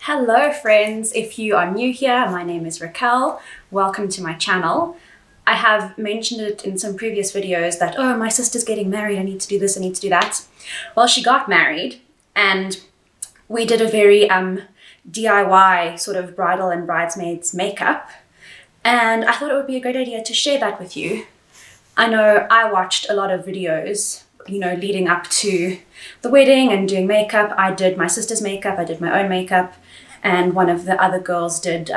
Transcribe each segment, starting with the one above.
Hello friends, if you are new here, my name is Raquel. Welcome to my channel. I have mentioned it in some previous videos that, oh, my sister's getting married, I need to do this, I need to do that. Well, she got married and we did a very DIY sort of bridal and bridesmaids makeup, and I thought it would be a great idea to share that with you. I know I watched a lot of videos, you know, leading up to the wedding and doing makeup. I did my sister's makeup, I did my own makeup, and one of the other girls did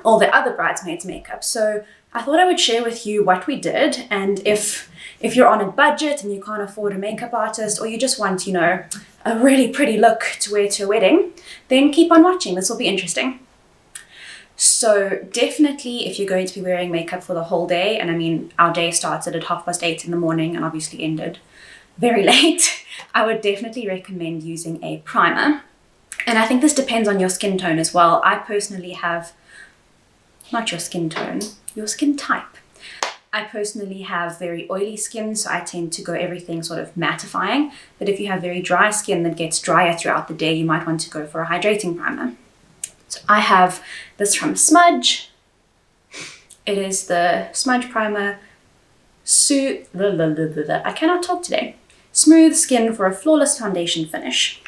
all the other bridesmaids' makeup. So I thought I would share with you what we did, and if you're on a budget and you can't afford a makeup artist, or you just want, you know, a really pretty look to wear to a wedding, then keep on watching. This will be interesting. So definitely if you're going to be wearing makeup for the whole day, and I mean our day started at 8:30 in the morning and obviously ended very late, I would definitely recommend using a primer. And I think this depends on your skin tone as well. I personally have, not your skin tone, your skin type. I personally have very oily skin, so I tend to go everything sort of mattifying. But if you have very dry skin that gets drier throughout the day, you might want to go for a hydrating primer. So I have this from Smudge. It is the Smudge Primer I cannot talk today. Smooth Skin for a Flawless Foundation Finish.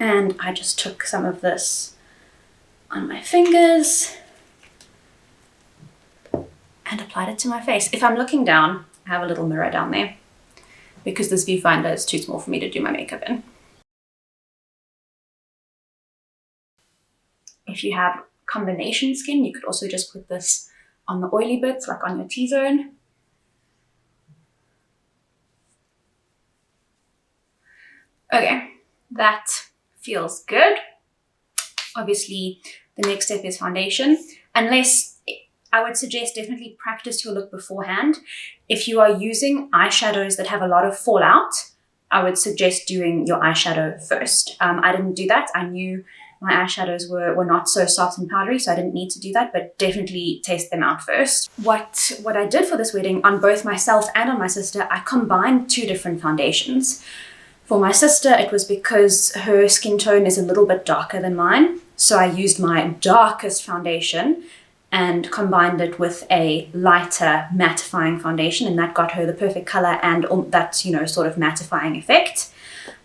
And I just took some of this on my fingers and applied it to my face. If I'm looking down, I have a little mirror down there because this viewfinder is too small for me to do my makeup in. If you have combination skin, you could also just put this on the oily bits, like on your T-zone. Okay, that feels good. Obviously, the next step is foundation. Unless, I would suggest definitely practice your look beforehand. If you are using eyeshadows that have a lot of fallout, I would suggest doing your eyeshadow first. I didn't do that. I knew my eyeshadows were not so soft and powdery, so I didn't need to do that, but definitely test them out first. What I did for this wedding, on both myself and on my sister, I combined two different foundations. For my sister, it was because her skin tone is a little bit darker than mine, so I used my darkest foundation and combined it with a lighter mattifying foundation, and that got her the perfect color and that, you know, sort of mattifying effect.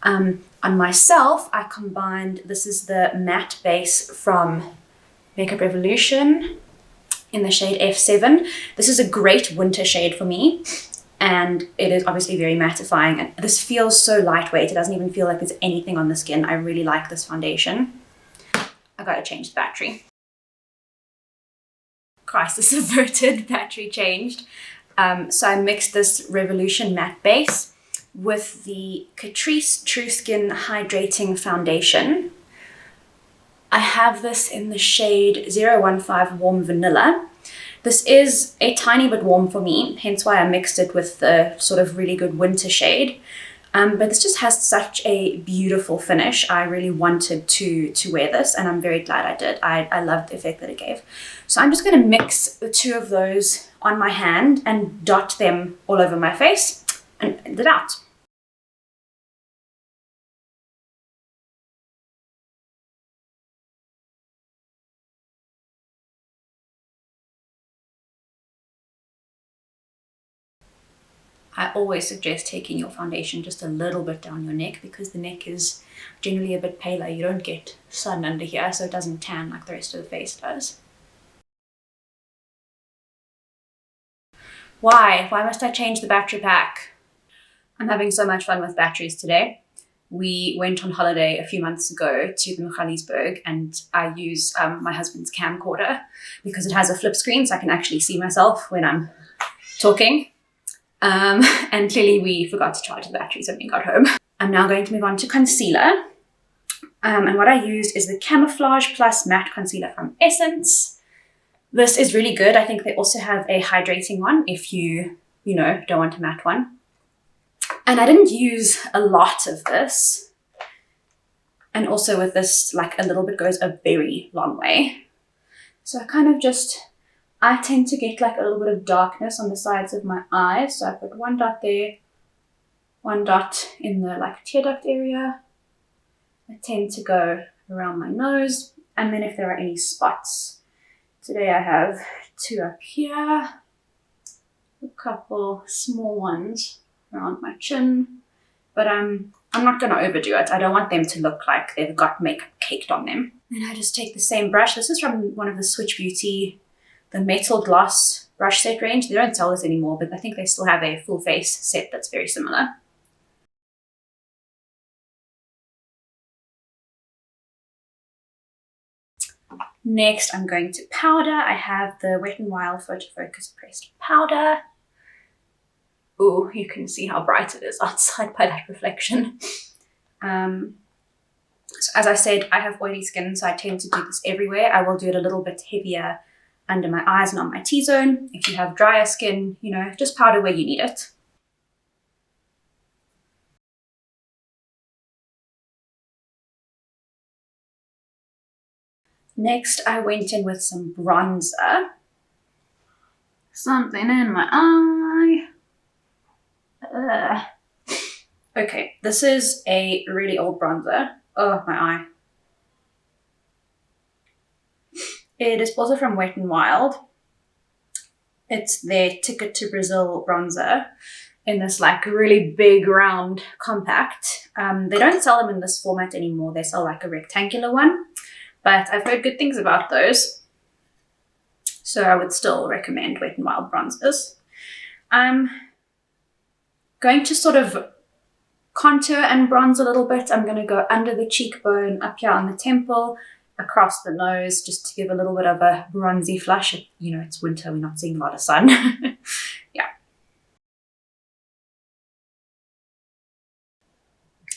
On myself, I combined, this is the matte base from Makeup Revolution in the shade F7. This is a great winter shade for me, and it is obviously very mattifying, and this feels so lightweight. It doesn't even feel like there's anything on the skin. I really like this foundation. I gotta change the battery. Crisis averted, battery changed. So I mixed this Revolution matte base with the Catrice True Skin Hydrating Foundation. I have this in the shade 015 Warm Vanilla. This is a tiny bit warm for me, hence why I mixed it with the sort of really good winter shade. But this just has such a beautiful finish. I really wanted to wear this, and I'm very glad I did. I loved the effect that it gave. So I'm just going to mix the two of those on my hand and dot them all over my face and blend it out. I always suggest taking your foundation just a little bit down your neck, because the neck is generally a bit paler. You don't get sun under here, so it doesn't tan like the rest of the face does. Why? Why must I change the battery pack? I'm having so much fun with batteries today. We went on holiday a few months ago to the Magaliesberg, and I use my husband's camcorder because it has a flip screen, so I can actually see myself when I'm talking. And clearly we forgot to charge the batteries when we got home. I'm now going to move on to concealer. And what I used is the Camouflage Plus Matte Concealer from Essence. This is really good. I think they also have a hydrating one if you don't want a matte one. And I didn't use a lot of this. And also with this, like, a little bit goes a very long way. So I kind of I tend to get like a little bit of darkness on the sides of my eyes. So I put one dot there, one dot in the like tear duct area. I tend to go around my nose. And then if there are any spots, today I have 2 up here, a couple small ones around my chin, but I'm not going to overdo it. I don't want them to look like they've got makeup caked on them. And I just take the same brush. This is from one of the Switch Beauty, the Metal Gloss brush set range. They don't sell this anymore, but I think they still have a full face set that's very similar. Next, I'm going to powder. I have the Wet n Wild Photo Focus Pressed Powder. Oh, you can see how bright it is outside by that reflection. So as I said, I have oily skin, so I tend to do this everywhere. I will do it a little bit heavier under my eyes and on my T-zone. If you have drier skin, you know, just powder where you need it. Next, I went in with some bronzer. Something in my eye. Okay, this is a really old bronzer. Oh, my eye. It is also from Wet n Wild. It's their Ticket to Brazil bronzer in this like really big round compact. They don't sell them in this format anymore. They sell like a rectangular one, but I've heard good things about those. So I would still recommend Wet n Wild bronzers. I'm going to sort of contour and bronze a little bit. I'm going to go under the cheekbone, up here on the temple, across the nose, just to give a little bit of a bronzy flush. You know, it's winter, we're not seeing a lot of sun. Yeah.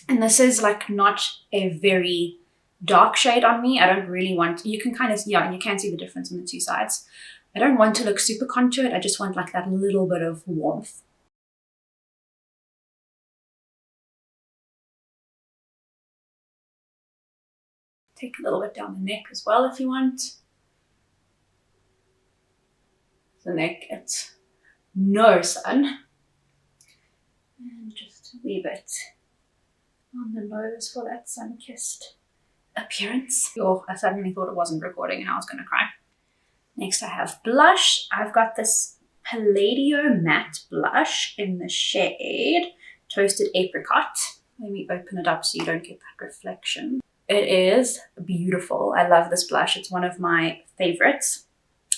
And this is like not a very dark shade on me. I don't really want, you can kind of, yeah, you can see the difference on the two sides. I don't want to look super contoured. I just want like that little bit of warmth. Take a little bit down the neck as well if you want. The neck gets no sun. And just a wee bit on the nose for that sun-kissed appearance. Oh, I suddenly thought it wasn't recording and I was going to cry. Next I have blush. I've got this Palladio matte blush in the shade Toasted Apricot. Let me open it up so you don't get that reflection. It is beautiful. I love this blush. It's one of my favorites.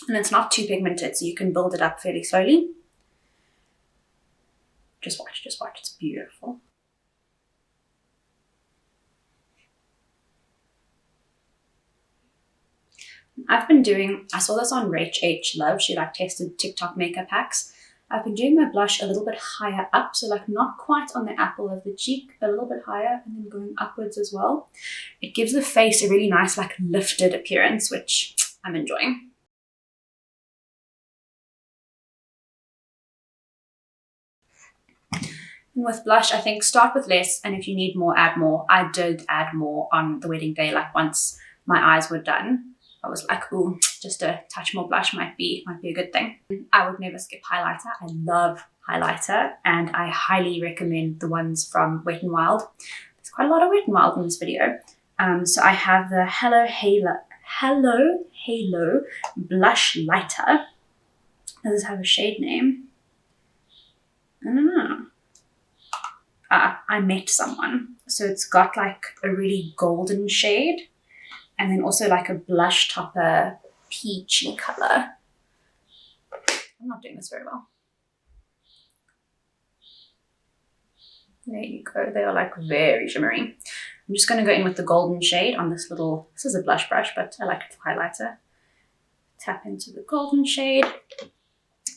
And it's not too pigmented, so you can build it up fairly slowly. Just watch, just watch. It's beautiful. I've been doing, I saw this on Rach H Love. She like tested TikTok makeup hacks. I've been doing my blush a little bit higher up, so like not quite on the apple of the cheek, but a little bit higher and then going upwards as well. It gives the face a really nice like lifted appearance, which I'm enjoying. And with blush, I think start with less, and if you need more, add more. I did add more on the wedding day, like once my eyes were done. I was like, ooh, just a touch more blush might be a good thing. I would never skip highlighter. I love highlighter, and I highly recommend the ones from Wet n Wild. There's quite a lot of Wet n Wild in this video. So I have the Hello Halo Blush Lighter. Does this have a shade name? I don't know. I Met Someone. So it's got like a really golden shade, and then also like a blush topper peachy color. I'm not doing this very well. There you go. They are like very shimmery. I'm just going to go in with the golden shade on this little, this is a blush brush, but I like it for highlighter. Tap into the golden shade,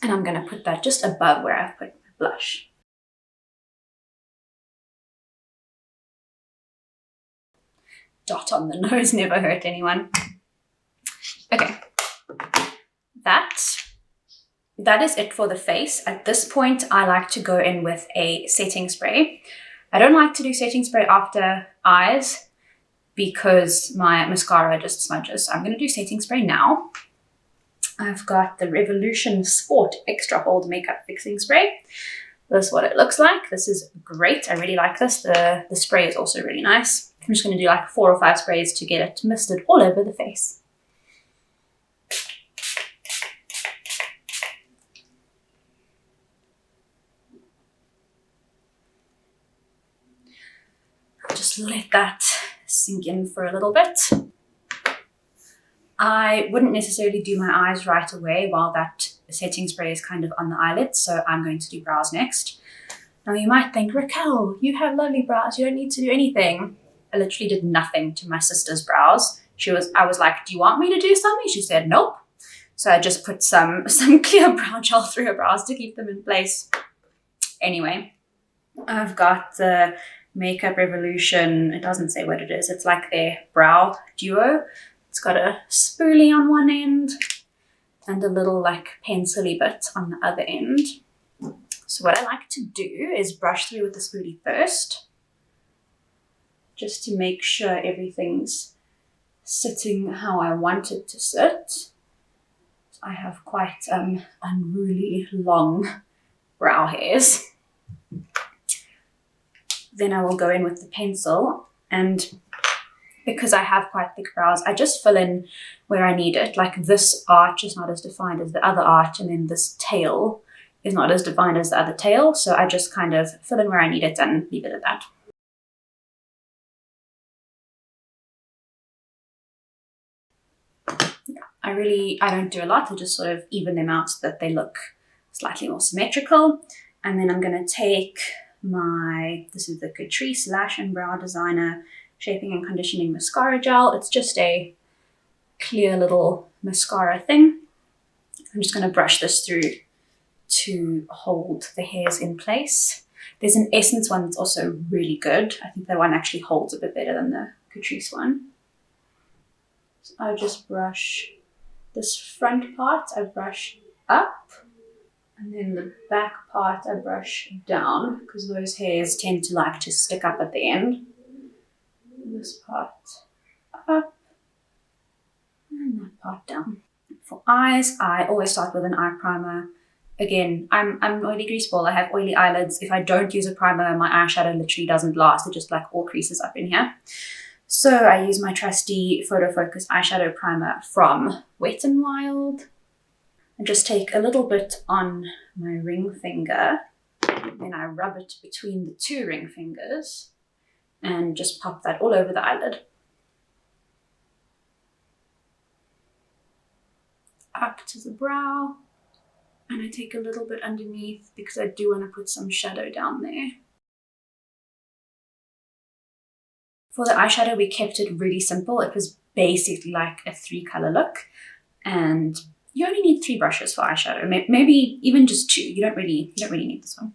and I'm going to put that just above where I've put my blush. Dot on the nose never hurt anyone. Okay, that is it for the face. At this point, I like to go in with a setting spray. I don't like to do setting spray after eyes because my mascara just smudges. So I'm going to do setting spray now. I've got the Revolution Sport Extra Hold Makeup Fixing Spray. This is what it looks like. This is great. I really like this. The spray is also really nice. I'm just going to do like 4 or 5 sprays to get it misted all over the face. Just let that sink in for a little bit. I wouldn't necessarily do my eyes right away while that setting spray is kind of on the eyelids, so I'm going to do brows next. Now you might think, Raquel, you have lovely brows, you don't need to do anything. I literally did nothing to my sister's brows. I was like, do you want me to do something? She said, nope. So I just put some clear brow gel through her brows to keep them in place. Anyway, I've got the Makeup Revolution, it doesn't say what it is, it's like their brow duo. It's got a spoolie on one end and a little like pencil-y bit on the other end. So what I like to do is brush through with the spoolie first, just to make sure everything's sitting how I want it to sit. I have quite unruly long brow hairs. Then I will go in with the pencil, and because I have quite thick brows, I just fill in where I need it. Like this arch is not as defined as the other arch, and then this tail is not as defined as the other tail. So I just kind of fill in where I need it and leave it at that. I don't do a lot. I just sort of even them out so that they look slightly more symmetrical. And then I'm going to take this is the Catrice Lash and Brow Designer Shaping and Conditioning Mascara Gel. It's just a clear little mascara thing. I'm just going to brush this through to hold the hairs in place. There's an Essence one that's also really good. I think that one actually holds a bit better than the Catrice one. So I just brush this front part, I brush up, and then the back part I brush down, because those hairs tend to like to stick up at the end. And this part up, and that part down. For eyes, I always start with an eye primer. Again, I'm an oily grease ball. I have oily eyelids. If I don't use a primer, my eyeshadow literally doesn't last. It just like all creases up in here. So I use my trusty Photo Focus eyeshadow primer from Wet n Wild. I just take a little bit on my ring finger, then I rub it between the 2 ring fingers and just pop that all over the eyelid. Up to the brow, and I take a little bit underneath because I do want to put some shadow down there. For the eyeshadow, we kept it really simple. It was basically like a 3-color look, and you only need 3 brushes for eyeshadow, maybe even just 2. You don't really need this one.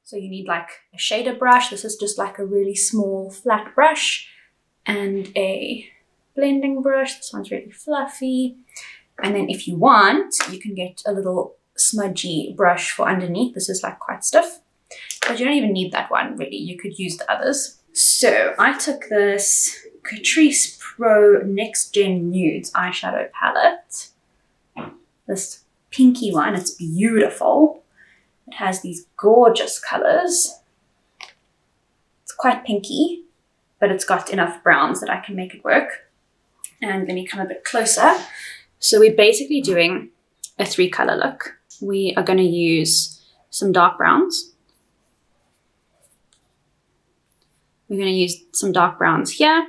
So you need like a shader brush. This is just like a really small flat brush, and a blending brush. This one's really fluffy. And then if you want, you can get a little smudgy brush for underneath. This is like quite stiff, but you don't even need that one really. You could use the others. So I took this Catrice Pro Next Gen Nudes eyeshadow palette. This pinky one, it's beautiful. It has these gorgeous colors. It's quite pinky, but it's got enough browns that I can make it work. And let me come a bit closer. So we're basically doing a 3-color look. We are going to use some dark browns. We're going to use some dark browns here.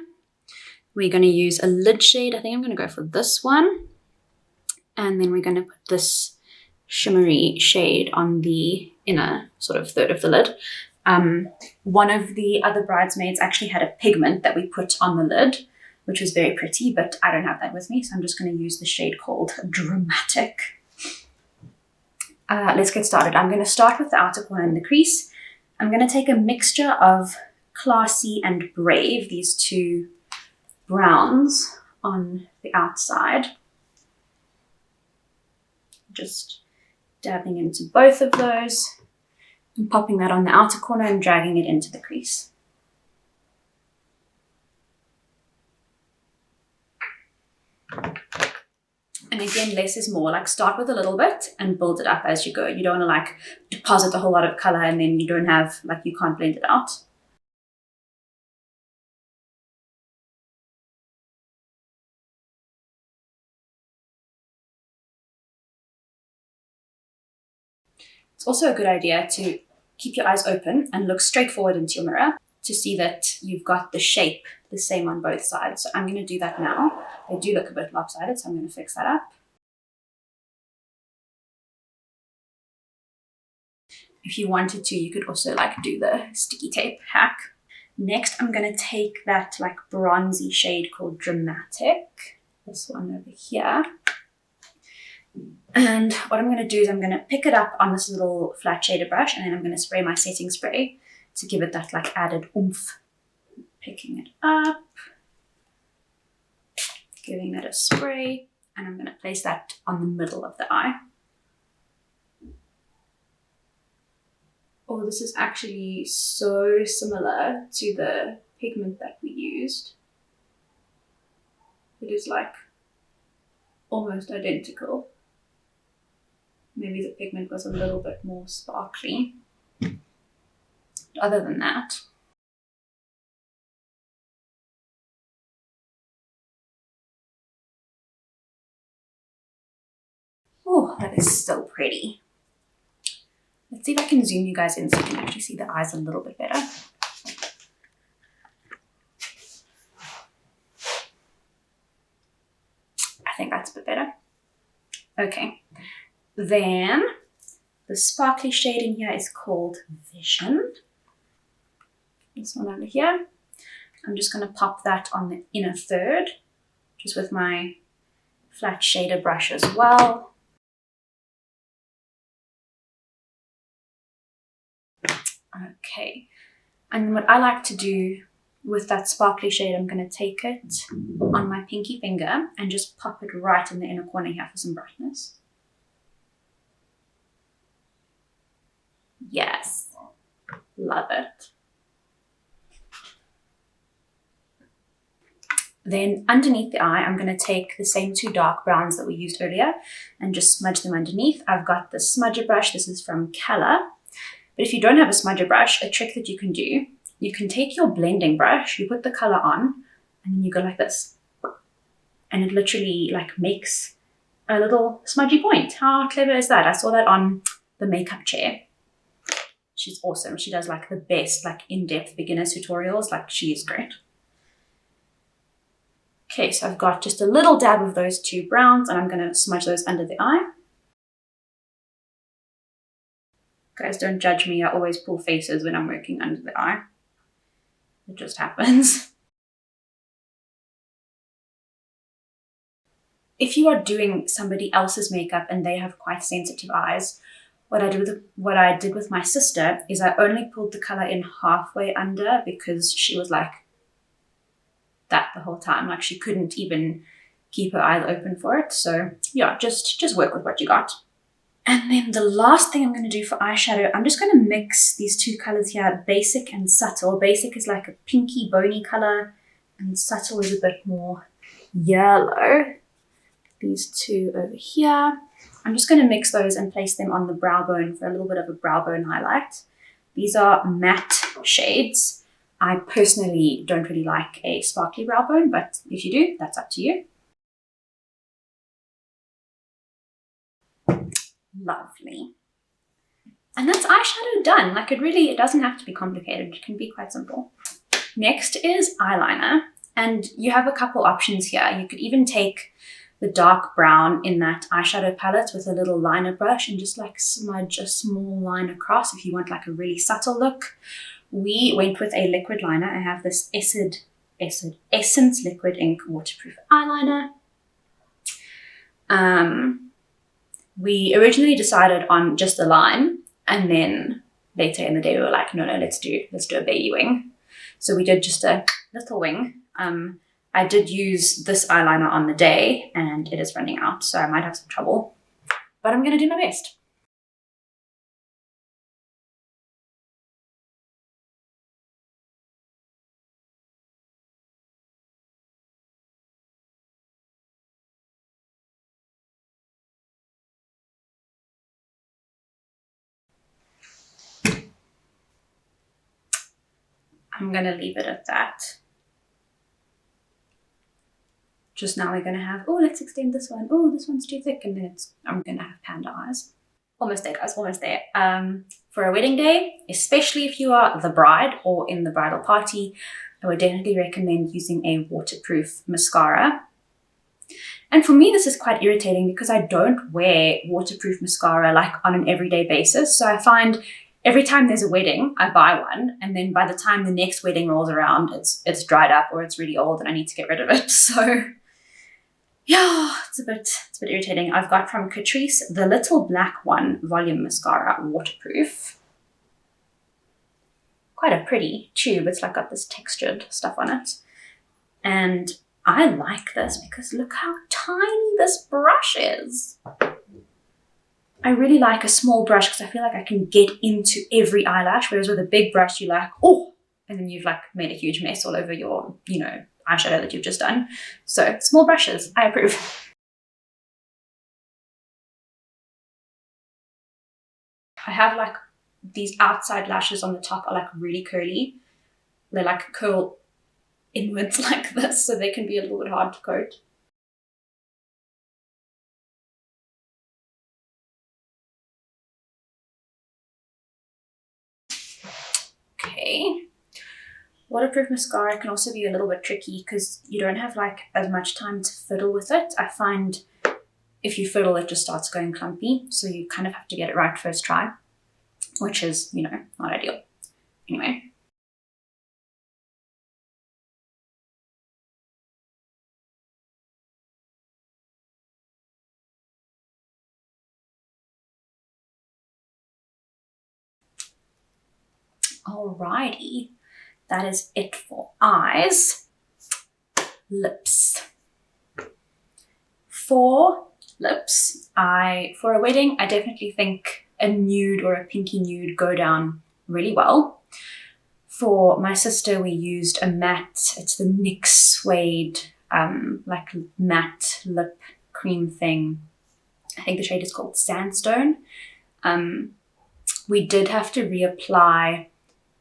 We're going to use a lid shade. I think I'm going to go for this one. And then we're going to put this shimmery shade on the inner sort of third of the lid. One of the other bridesmaids actually had a pigment that we put on the lid, which was very pretty, but I don't have that with me. So I'm just going to use the shade called Dramatic. Let's get started. I'm going to start with the outer corner and the crease. I'm going to take a mixture of Classy and Brave, these 2 browns on the outside. Just dabbing into both of those and popping that on the outer corner and dragging it into the crease. And again, less is more. Like start with a little bit and build it up as you go. You don't want to like deposit a whole lot of color and then you don't have, like you can't blend it out. It's also a good idea to keep your eyes open and look straight forward into your mirror to see that you've got the shape the same on both sides. So I'm going to do that now. They do look a bit lopsided, so I'm going to fix that up. If you wanted to, you could also like do the sticky tape hack. Next, I'm going to take that like bronzy shade called Dramatic, this one over here. And what I'm going to do is I'm going to pick it up on this little flat shader brush, and then I'm going to spray my setting spray to give it that like added oomph. Picking it up, giving it a spray, and I'm going to place that on the middle of the eye. Oh, this is actually so similar to the pigment that we used. It is like almost identical. Maybe the pigment was a little bit more sparkly. But other than that, oh, that is so pretty. Let's see if I can zoom you guys in so you can actually see the eyes a little bit better. I think that's a bit better. Okay. Then the sparkly shade in here is called Vision. This one over here. I'm just going to pop that on the inner third, just with my flat shader brush as well. Okay. And what I like to do with that sparkly shade, I'm going to take it on my pinky finger and just pop it right in the inner corner here for some brightness. Yes, love it. Then underneath the eye, I'm going to take the same two dark browns that we used earlier and just smudge them underneath. I've got the smudger brush. This is from Color. But if you don't have a smudger brush, a trick that you can do, you can take your blending brush, you put the color on, and then you go like this. And it literally like makes a little smudgy point. How clever is that? I saw that on the makeup chair. She's awesome. She does like the best like in-depth beginner's tutorials. Like she is great. Okay, so I've got just a little dab of those two browns and I'm going to smudge those under the eye. Guys, don't judge me. I always pull faces when I'm working under the eye. It just happens. If you are doing somebody else's makeup and they have quite sensitive eyes, what I did with my sister is I only pulled the color in halfway under because she was like that the whole time. Like she couldn't even keep her eyes open for it. So yeah, just work with what you got. And then the last thing I'm going to do for eyeshadow, I'm just going to mix these two colors here, Basic and Subtle. Basic is like a pinky bony color and Subtle is a bit more yellow. These two over here. I'm just going to mix those and place them on the brow bone for a little bit of a brow bone highlight. These are matte shades. I personally don't really like a sparkly brow bone, but if you do, that's up to you. Lovely. And that's eyeshadow done. Like it doesn't have to be complicated. It can be quite simple. Next is eyeliner. And you have a couple options here. You could even take the dark brown in that eyeshadow palette with a little liner brush and just like smudge a small line across if you want like a really subtle look. We went with a liquid liner. I have this Essence Liquid Ink Waterproof Eyeliner. We originally decided on just a line, and then later in the day we were like, no, let's do a baby wing. So we did just a little wing. I did use this eyeliner on the day and it is running out, so I might have some trouble, but I'm going to do my best. I'm going to leave it at that. Just now we're going to have, oh, let's extend this one. Oh, this one's too thick. And then I'm going to have panda eyes. almost there, guys, almost there. For a wedding day, especially if you are the bride or in the bridal party, I would definitely recommend using a waterproof mascara. And for me, this is quite irritating because I don't wear waterproof mascara like on an everyday basis. So I find every time there's a wedding, I buy one. And then by the time the next wedding rolls around, it's dried up or it's really old and I need to get rid of it. So yeah, it's a bit irritating. I've got from Catrice the little black one, volume mascara, waterproof. Quite a pretty tube. It's like got this textured stuff on it. And I like this because look how tiny this brush is. I really like a small brush because I feel like I can get into every eyelash, whereas with a big brush, you're like, oh, and then you've like made a huge mess all over your, eyeshadow that you've just done. So small brushes, I approve. I have like these outside lashes on the top are like really curly. They like curl inwards like this, so they can be a little bit hard to coat. Okay. Waterproof mascara can also be a little bit tricky because you don't have like as much time to fiddle with it. I find if you fiddle, it just starts going clumpy. So you kind of have to get it right first try, which is, not ideal. Anyway. Alrighty. That is it for eyes. Lips. For lips, for a wedding, I definitely think a nude or a pinky nude go down really well. For my sister, we used a matte, it's the NYX Suede, like matte lip cream thing. I think the shade is called Sandstone. We did have to reapply.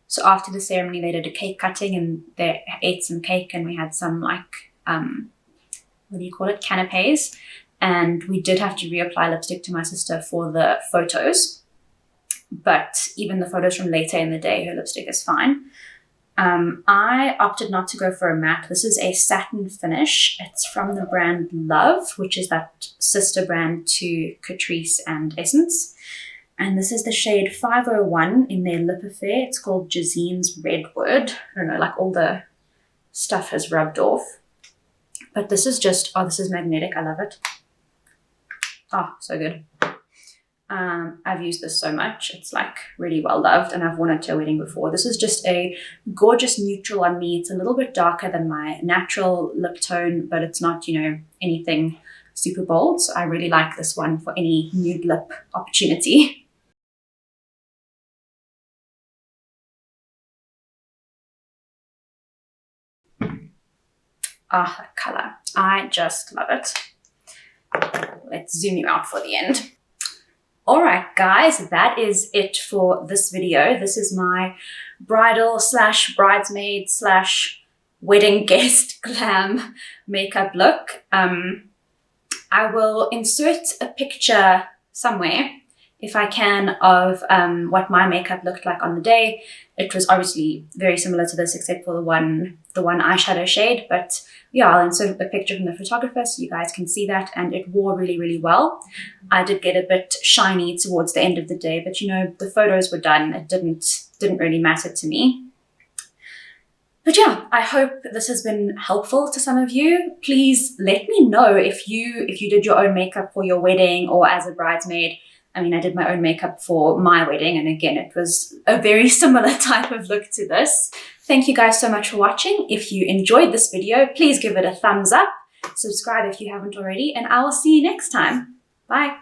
So after the ceremony, they did a cake cutting and they ate some cake and we had some like, what do you call it? Canapes. And we did have to reapply lipstick to my sister for the photos. But even the photos from later in the day, her lipstick is fine. I opted not to go for a matte. This is a satin finish. It's from the brand Love, which is that sister brand to Catrice and Essence. And this is the shade 501 in their lip affair. It's called Jazine's Redwood. I don't know, like all the stuff has rubbed off. But this is just, this is magnetic. I love it. Oh, so good. I've used this so much. It's like really well loved and I've worn it to a wedding before. This is just a gorgeous neutral on me. It's a little bit darker than my natural lip tone, but it's not, anything super bold. So I really like this one for any nude lip opportunity. Ah, that color. I just love it. Let's zoom you out for the end. All right, guys, that is it for this video. This is my bridal / bridesmaid / wedding guest glam makeup look. I will insert a picture somewhere, if I can, of what my makeup looked like on the day. It was obviously very similar to this, except for the one eyeshadow shade. But yeah, I'll insert a picture from the photographer so you guys can see that. And it wore really, really well. I did get a bit shiny towards the end of the day, but the photos were done. It didn't really matter to me. But yeah, I hope this has been helpful to some of you. Please let me know if you did your own makeup for your wedding or as a bridesmaid. I mean, I did my own makeup for my wedding, and again, it was a very similar type of look to this. Thank you guys so much for watching. If you enjoyed this video, please give it a thumbs up, subscribe if you haven't already, and I will see you next time. Bye.